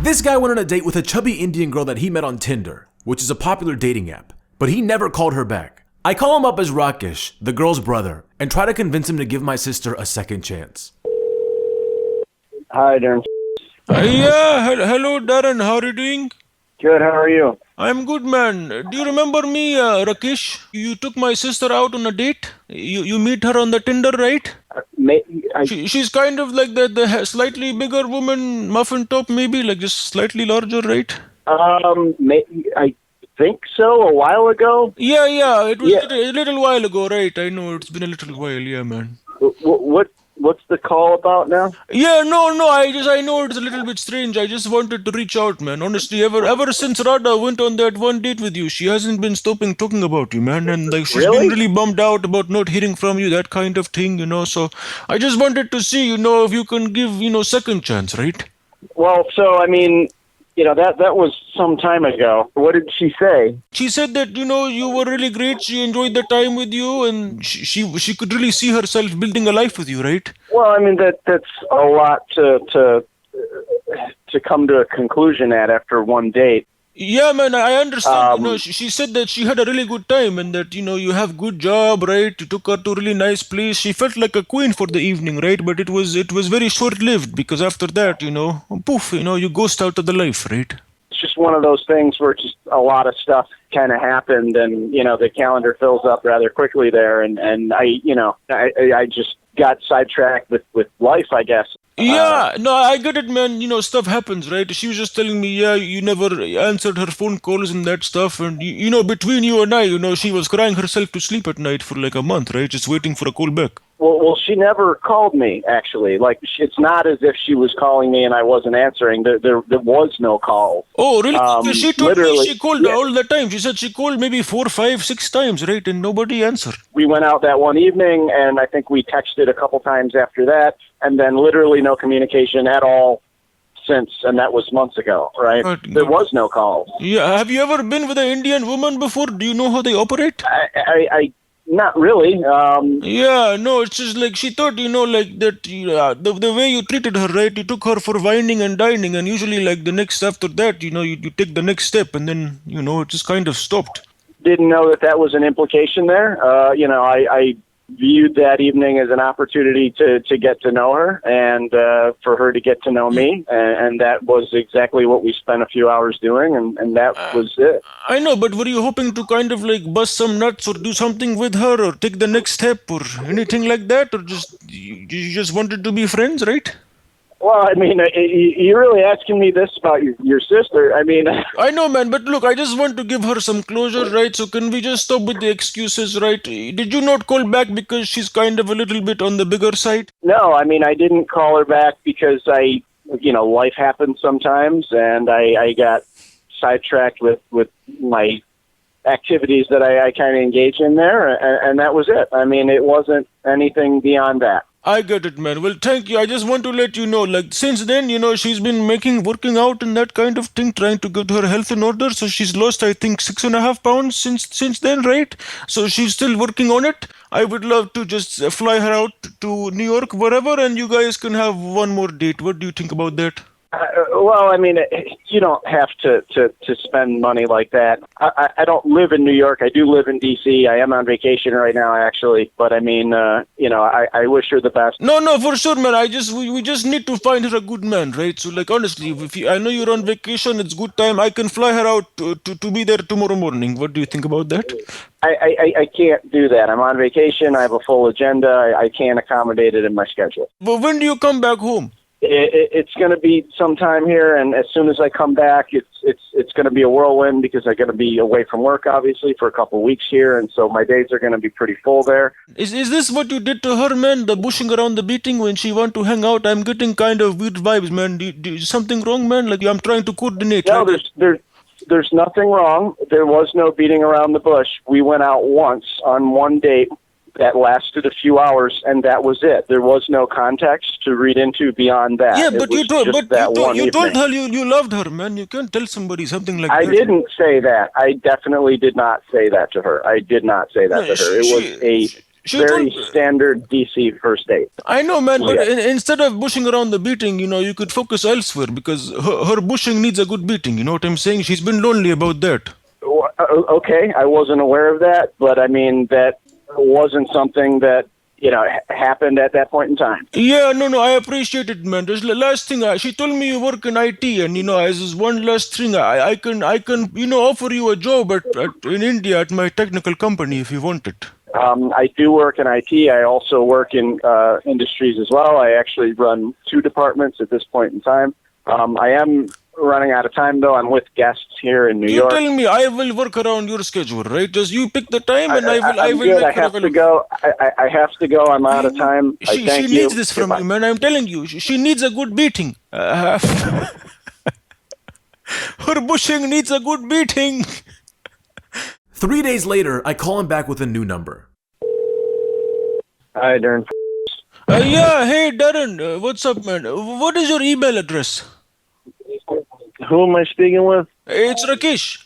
This guy went on a date with a chubby Indian girl that he met on Tinder, which is a popular dating app, but he never called her back. I call him up as Rakesh, the girl's brother, and try to convince him to give my sister a second chance. Hi, Darren. Hello Darren, how are you doing? Good, how are you? I'm good, man. Do you remember me, Rakesh? You took my sister out on a date? You meet her on the Tinder, right? She's kind of like the slightly bigger woman, muffin top maybe, like just slightly larger, right? I think so, a while ago. Yeah, it was a little while ago, right? I know, it's been a little while, yeah, man. What's the call about now? Yeah, no, I know it's a little bit strange. I just wanted to reach out, man. Honestly, ever since Radha went on that one date with you, she hasn't been stopping talking about you, man. And like she's been really bummed out about not hearing from you, that kind of thing, So I just wanted to see, if you can give, second chance, right? Well, so I mean, that was some time ago. What did she say? She said that, you were really great. She enjoyed the time with you, and she could really see herself building a life with you, right? Well, I mean, that's a lot to come to a conclusion after one date. Yeah, man, I understand. She said that she had a really good time and that, you have good job, right? You took her to a really nice place. She felt like a queen for the evening, right? But it was very short-lived because after that, poof, you ghost out of the life, right? It's just one of those things where just a lot of stuff kind of happened and, the calendar fills up rather quickly there. And I just got sidetracked with life, I guess. Yeah, no, I get it, man. Stuff happens, right? She was just telling me, yeah, you never answered her phone calls and that stuff. And, between you and I, she was crying herself to sleep at night for like a month, right? Just waiting for a call back. Well, she never called me, actually. Like, it's not as if she was calling me and I wasn't answering. There was no call. Oh, really? She told me she called all the time. She said she called maybe 4, 5, 6 times, right? And nobody answered. We went out that one evening, and I think we texted a couple times after that, and then literally no communication at all since, and that was months ago, right? There was no call. Yeah, have you ever been with an Indian woman before? Do you know how they operate? I not really. Yeah, no, it's just like she thought, like that, the way you treated her, right? You took her for wining and dining, and usually, like the next after that, you take the next step, and then, it just kind of stopped. Didn't know that was an implication there. I viewed that evening as an opportunity to get to know her and for her to get to know me. And that was exactly what we spent a few hours doing, and that was it. I know, but were you hoping to kind of like bust some nuts or do something with her or take the next step or anything like that? Or you just wanted to be friends, right? Well, I mean, you're really asking me this about your sister. I mean... I know, man, but look, I just want to give her some closure, right? So can we just stop with the excuses, right? Did you not call back because she's kind of a little bit on the bigger side? No, I mean, I didn't call her back because life happens sometimes, and I got sidetracked with my activities that I kind of engage in there, and that was it. I mean, it wasn't anything beyond that. I get it, man. Well, thank you. I just want to let you know, like, since then, she's been working out and that kind of thing, trying to get her health in order. So she's lost, I think, 6.5 pounds since then, right? So she's still working on it. I would love to just fly her out to New York, wherever, and you guys can have one more date. What do you think about that? Well, I mean, you don't have to spend money like that. I don't live in New York. I do live in D.C. I am on vacation right now, actually. But I mean, I wish her the best. No, for sure, man. We just need to find her a good man, right? So, like, honestly, I know you're on vacation. It's good time. I can fly her out to be there tomorrow morning. What do you think about that? I can't do that. I'm on vacation. I have a full agenda. I can't accommodate it in my schedule. But when do you come back home? It's going to be sometime here, and as soon as I come back, it's going to be a whirlwind because I'm going to be away from work, obviously, for a couple of weeks here, and so my days are going to be pretty full there. Is this what you did to her, man? The bushing around the beating when she want to hang out? I'm getting kind of weird vibes, man. Is something wrong, man? Like, I'm trying to coordinate. No, there's nothing wrong. There was no beating around the bush. We went out once on one date that lasted a few hours, and that was it. There was no context to read into beyond that. Yeah, but you told her you loved her, man. You can't tell somebody something like that. I didn't say that. I definitely did not say that to her. I did not say that to her. It was She Very told, standard DC first date. I know, man, but Yeah. instead of bushing around the beating, you could focus elsewhere because her bushing needs a good beating. You know what I'm saying? She's been lonely about that. Okay, I wasn't aware of that, but I mean that wasn't something that happened at that point in time. Yeah, no, I appreciate it, man. There's the last thing. She told me you work in IT, and as this one last thing, I can, offer you a job in India at my technical company if you want it. I do work in IT. I also work in industries as well. I actually run 2 departments at this point in time. I am running out of time, though. I'm with guests here in New You York. tell me, I will work around your schedule, right? Just you pick the time, and I I'm will good. I make her have to available. go. I have to go. I'm out of time. I She thank needs you. this from Goodbye. you, man. I'm telling you, she needs a good beating. Her bushing needs a good beating. 3 days later, I call him back with a new number. Hi, Darren. Yeah, hey Darren, what's up, man? What is your email address? Who am I speaking with? It's Rakesh.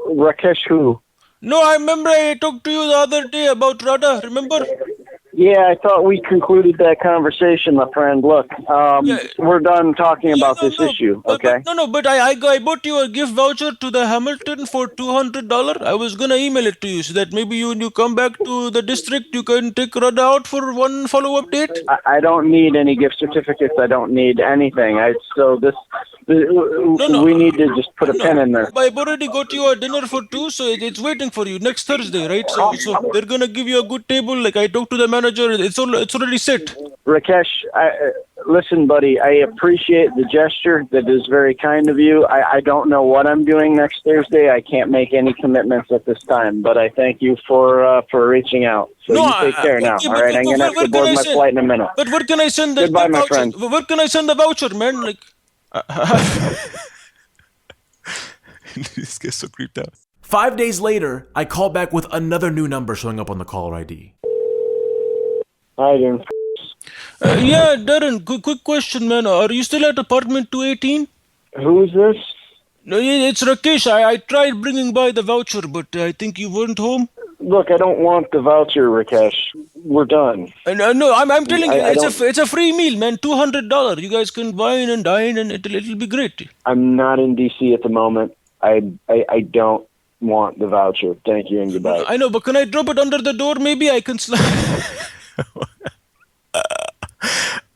Rakesh who? No, I remember I talked to you the other day about Radha, remember? Yeah, I thought we concluded that conversation, my friend. Look, Yeah. we're done talking about no, this no, issue, but, okay? but I bought you a gift voucher to the Hamilton for $200. I was gonna email it to you so that maybe when you come back to the district, you can take Radha out for one follow-up date. I don't need any gift certificates. I don't need anything. We need to just put a pin in there. I've already got you a dinner for 2, so it's waiting for you next Thursday, right? So they're gonna give you a good table. Like I talked to the manager, it's already set. Rakesh, listen, buddy, I appreciate the gesture. That is very kind of you. I don't know what I'm doing next Thursday. I can't make any commitments at this time, but I thank you for reaching out. So you take care now, okay, all right? I'm going to have to board my flight in a minute. But where can I send the Goodbye, my voucher? friend. Where can I send the voucher, man? Like, this guy's so creeped out. 5 days later, I call back with another new number showing up on the caller ID. Hi, Darren. Yeah, Darren, quick question, man. Are you still at apartment 218? Who's this? No, it's Rakesh. I tried bringing by the voucher, but I think you weren't home. Look, I don't want the voucher, Rakesh. We're done. No, I'm telling you, I it's a free meal, man. $200. You guys can wine and dine, and it'll be great. I'm not in D.C. at the moment. I don't want the voucher. Thank you and goodbye. I know, but can I drop it under the door? Maybe I can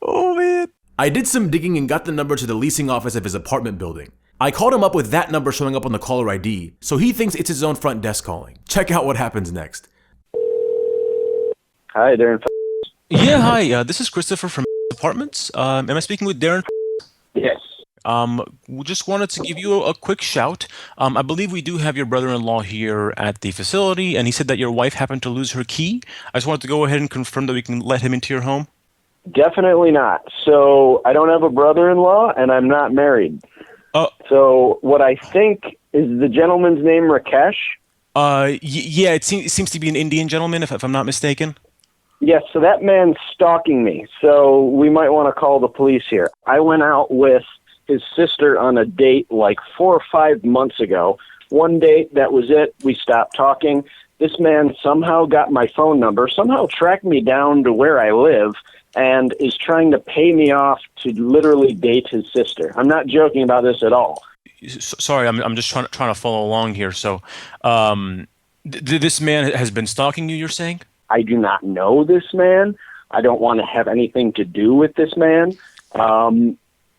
Oh, man. I did some digging and got the number to the leasing office of his apartment building. I called him up with that number showing up on the caller ID, so he thinks it's his own front desk calling. Check out what happens next. Hi, Darren. Yeah, hi. This is Christopher from Apartments. Am I speaking with Darren? Yes. We just wanted to give you a quick shout. I believe we do have your brother-in-law here at the facility, and he said that your wife happened to lose her key. I just wanted to go ahead and confirm that we can let him into your home. Definitely not. So I don't have a brother-in-law, and I'm not married. So what I think is the gentleman's name Rakesh. Yeah, it seems to be an Indian gentleman, if I'm not mistaken. Yes, so that man's stalking me. So we might want to call the police here. I went out with his sister on a date like 4 or 5 months ago. One date, that was it. We stopped talking. This man somehow got my phone number, somehow tracked me down to where I live, and is trying to pay me off to literally date his sister. I'm not joking about this at all. Sorry, I'm just trying to follow along here. So, this man has been stalking you, you're saying? I do not know this man. I don't want to have anything to do with this man.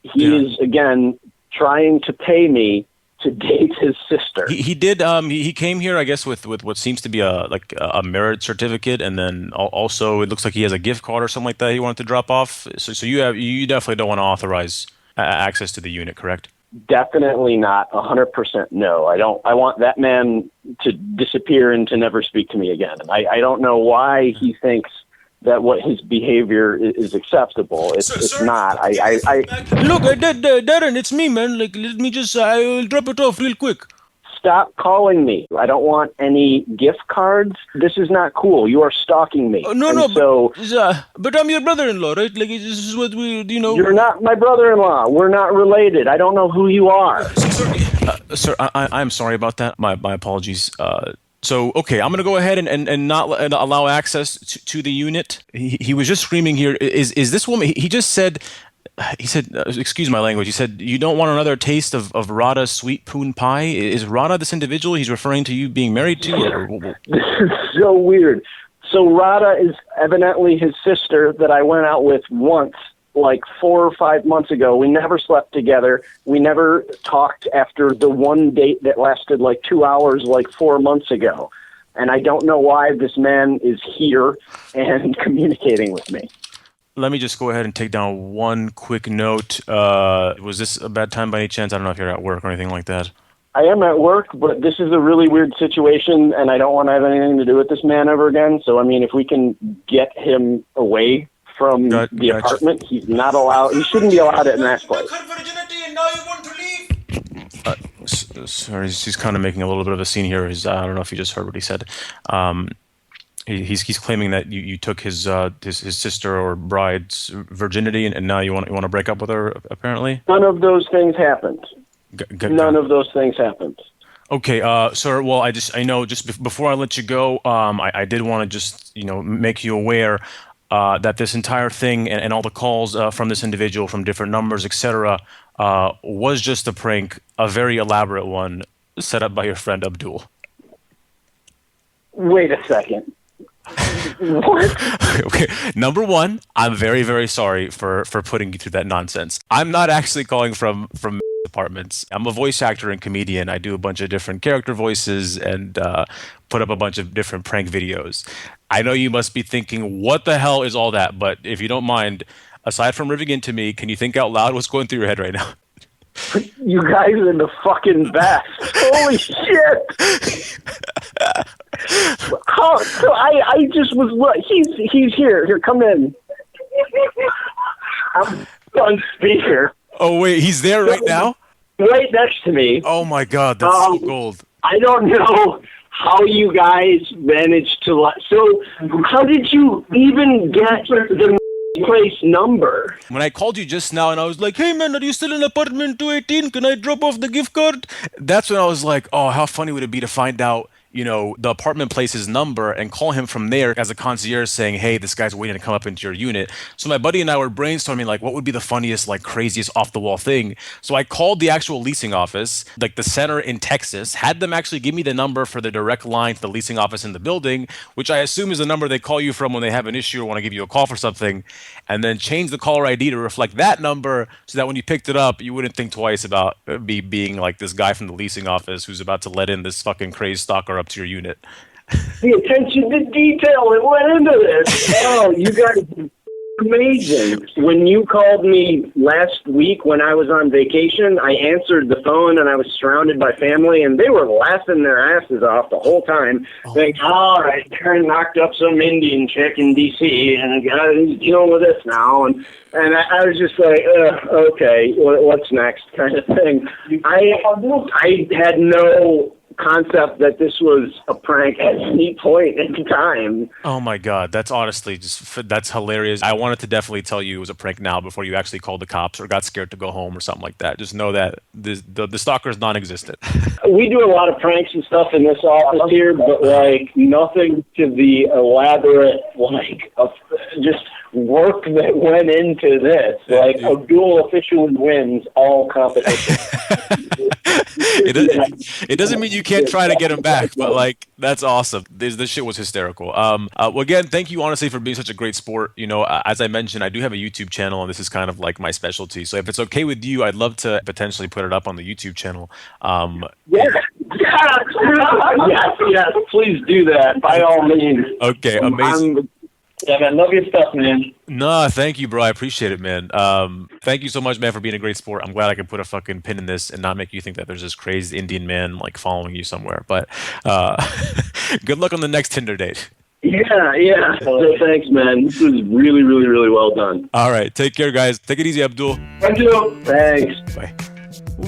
He is, again, trying to pay me to date his sister. He did. He came here, I guess, with what seems to be a merit certificate, and then also it looks like he has a gift card or something like that he wanted to drop off. So you definitely don't want to authorize access to the unit, correct? Definitely not. 100% no. I don't. I want that man to disappear and to never speak to me again. I don't know why he thinks that what his behavior is acceptable. It's not. Look, Darren, it's me, man. Like, let me just. I will drop it off real quick. Stop calling me. I don't want any gift cards. This is not cool. You are stalking me. But I'm your brother-in-law, right? Like, this is what we, You're not my brother-in-law. We're not related. I don't know who you are. Sir, I'm sorry about that. My apologies. So, okay, I'm going to go ahead and not allow access to the unit. He was just screaming here. Is this woman? He just said, excuse my language. He said, you don't want another taste of Radha's sweet poon pie? Is Radha this individual he's referring to you being married to? This is so weird. So Radha is evidently his sister that I went out with once, like 4 or 5 months ago. We never slept together. We never talked after the one date that lasted like 2 hours, like 4 months ago. And I don't know why this man is here and communicating with me. Let me just go ahead and take down one quick note. Was this a bad time by any chance? I don't know if you're at work or anything like that. I am at work, but this is a really weird situation, and I don't want to have anything to do with this man ever again. So, I mean, if we can get him away from the apartment, he's not allowed. He shouldn't be allowed in that place. Sorry, he's kind of making a little bit of a scene here. I don't know if you just heard what he said. He's claiming that you took his sister or bride's virginity, and now you want to break up with her. Apparently, none of those things happened. None of those things happened. Okay, sir. Well, I know just before I let you go, I did want to just make you aware that this entire thing and all the calls from this individual from different numbers, etc., was just a prank, a very elaborate one set up by your friend Abdul. Wait a second. What? Okay. Number one, I'm very, very sorry for putting you through that nonsense. I'm not actually calling from apartments. I'm a voice actor and comedian. I do a bunch of different character voices and put up a bunch of different prank videos. I know you must be thinking, what the hell is all that? But if you don't mind, aside from ripping into me, can you think out loud what's going through your head right now? You guys are the fucking best. Holy shit. How? So I just was, he's here. Here, come in. I'm on speaker. Oh, wait, he's there right now? Right next to me. Oh, my God, that's so gold. I don't know how you guys managed to... So, how did you even get the place number? When I called you just now and I was like, hey, man, are you still in apartment 218? Can I drop off the gift card? That's when I was like, oh, how funny would it be to find out the apartment place's number and call him from there as a concierge saying, hey, this guy's waiting to come up into your unit. So my buddy and I were brainstorming, like, what would be the funniest, like, craziest off-the-wall thing? So I called the actual leasing office, like the center in Texas, had them actually give me the number for the direct line to the leasing office in the building, which I assume is the number they call you from when they have an issue or want to give you a call for something, and then change the caller ID to reflect that number so that when you picked it up, you wouldn't think twice about me being like this guy from the leasing office who's about to let in this fucking crazed stalker up to your unit. The attention to detail that went into this. Oh, you guys are amazing. When you called me last week when I was on vacation, I answered the phone and I was surrounded by family and they were laughing their asses off the whole time. Saying, all right, Karen knocked up some Indian chick in D.C. and he's dealing with this now. And I was just like, okay, what's next kind of thing. I had no concept that this was a prank at any point in time. Oh my God, that's honestly that's hilarious. I wanted to definitely tell you it was a prank now before you actually called the cops or got scared to go home or something like that. Just know that the stalker is non-existent. We do a lot of pranks and stuff in this office here, but like nothing to the elaborate just work that went into this. Like Abdul officially wins all competitions. It doesn't mean you can't try to get him back, but like that's awesome. This shit was hysterical. Well, again, thank you honestly for being such a great sport. As I mentioned, I do have a YouTube channel, and this is kind of like my specialty. So if it's okay with you, I'd love to potentially put it up on the YouTube channel. Yes, please do that by all means. Okay, amazing. Yeah, man, love your stuff, man. Nah, thank you, bro. I appreciate it, man. Thank you so much, man, for being a great sport. I'm glad I could put a fucking pin in this and not make you think that there's this crazy Indian man like following you somewhere. But good luck on the next Tinder date. Yeah. Thanks, man. This was really, really, really well done. All right, take care, guys. Take it easy, Abdul. Thank you. Thanks. Bye.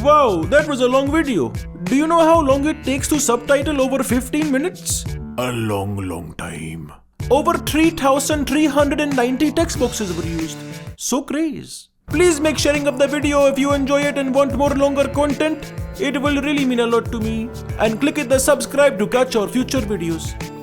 Wow, that was a long video. Do you know how long it takes to subtitle over 15 minutes? A long, long time. Over 3,390 text boxes were used. So crazy. Please make sharing of the video if you enjoy it and want more longer content. It will really mean a lot to me. And click the subscribe to catch our future videos.